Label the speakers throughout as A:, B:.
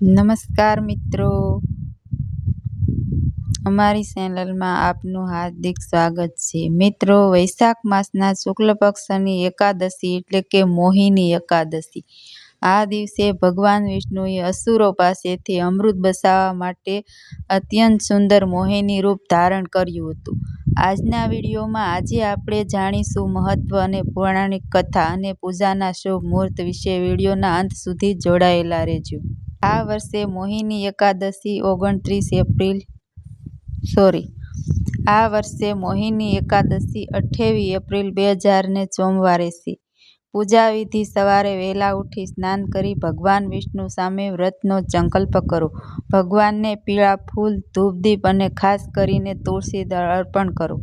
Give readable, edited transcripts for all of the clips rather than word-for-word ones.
A: નમસ્કાર મિત્રો, અમારી ચેનલમાં આપનું હાર્દિક સ્વાગત છે. મિત્રો, વૈશાખ માસના શુક્લ પક્ષની એકાદશી એટલે કે મોહિની એકાદશી. આ દિવસે ભગવાન વિષ્ણુએ અસુરો પાસેથી અમૃત બસાવવા માટે અત્યંત સુંદર મોહિની રૂપ ધારણ કર્યું હતું. આજના વિડીયોમાં આજે આપણે જાણીશું મહત્વ અને પૌરાણિક કથા અને પૂજાના શુભ મુહૂર્ત વિશે. વિડીયોના અંત સુધી જોડાયેલા રહેજો. આ વર્ષે મોહિની એકાદશી 28 એપ્રિલ 2000 સોમવારે છે. પૂજા વિધિ: સવારે વહેલા ઉઠી સ્નાન કરી ભગવાન વિષ્ણુ સામે વ્રતનો સંકલ્પ કરો. ભગવાનને પીળા ફૂલ, ધૂપ, દીપ અને ખાસ કરીને તુલસી દળ અર્પણ કરો.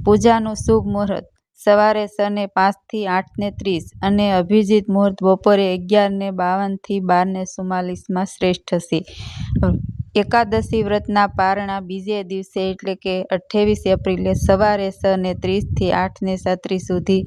A: પૂજાનું શુભ મુહૂર્ત: સવારે 6:05 થી 8:30 અને અભિજીત મુહૂર્ત બપોરે 11:52 થી 12:44 શ્રેષ્ઠ છે. એકાદશી વ્રતના પારણા બીજે દિવસે એટલે કે 28 એપ્રિલે સવારે 6:30 થી 8:36 સુધી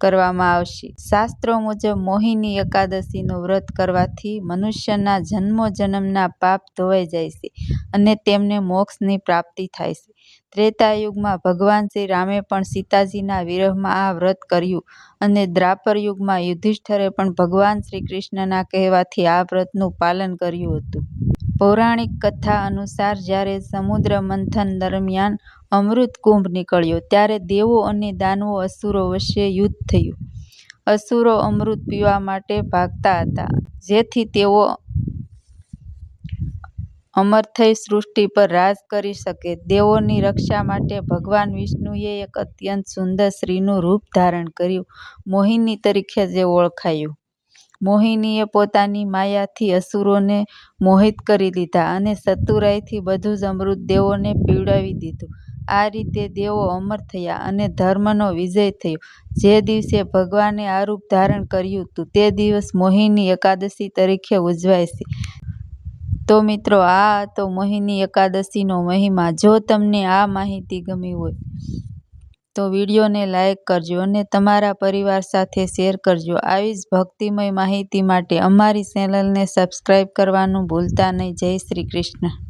A: કરવામાં આવશે. શાસ્ત્રો મુજબ મોહિની એકાદશીનું વ્રત કરવાથી મનુષ્યના જન્મોજન્મના પાપ ધોવાઈ જાય છે અને તેમને મોક્ષની પ્રાપ્તિ થાય છે. ત્રેતાયુગમાં ભગવાન શ્રી રામે પણ સીતાજીના વિરહમાં આ વ્રત કર્યું અને દ્વાપર યુગમાં યુધિષ્ઠિરે પણ ભગવાન શ્રી કૃષ્ણના કહેવાથી આ વ્રતનું પાલન કર્યું હતું. પૌરાણિક કથા અનુસાર જ્યારે સમુદ્ર મંથન દરમિયાન અમૃત કુંભ નીકળ્યો ત્યારે દેવો અને દાનવો અસુરો વચ્ચે યુદ્ધ થયું. અસુરો અમૃત પીવા માટે ભાગતા હતા જેથી તેઓ અમર થઈ સૃષ્ટિ પર રાજ કરી શકે. દેવોની રક્ષા માટે ભગવાન વિષ્ણુએ એક અત્યંત સુંદર સ્ત્રીનું રૂપ ધારણ કર્યું, મોહિની તરીકે જે ઓળખાયું. મોહિનીએ પોતાની માયાથી અસુરોને મોહિત કરી લીધા અને ચતુરાઈથી બધું જ અમૃત દેવોને પીવડાવી દીધું. આ રીતે દેવો અમર થયા અને ધર્મનો વિજય થયો. જે દિવસે ભગવાને આ રૂપ ધારણ કર્યું હતું તે દિવસ મોહિની એકાદશી તરીકે ઉજવાય છે. તો મિત્રો, આ હતો મોહિની એકાદશીનો મહિમા. જો તમને આ માહિતી ગમી હોય તો વિડીયોને લાઈક કરજો અને તમારા પરિવાર સાથે શેર કરજો. આવી જ ભક્તિમય માહિતી માટે અમારી ચેનલને સબસ્ક્રાઈબ કરવાનું ભૂલતા નહીં. જય શ્રી કૃષ્ણ.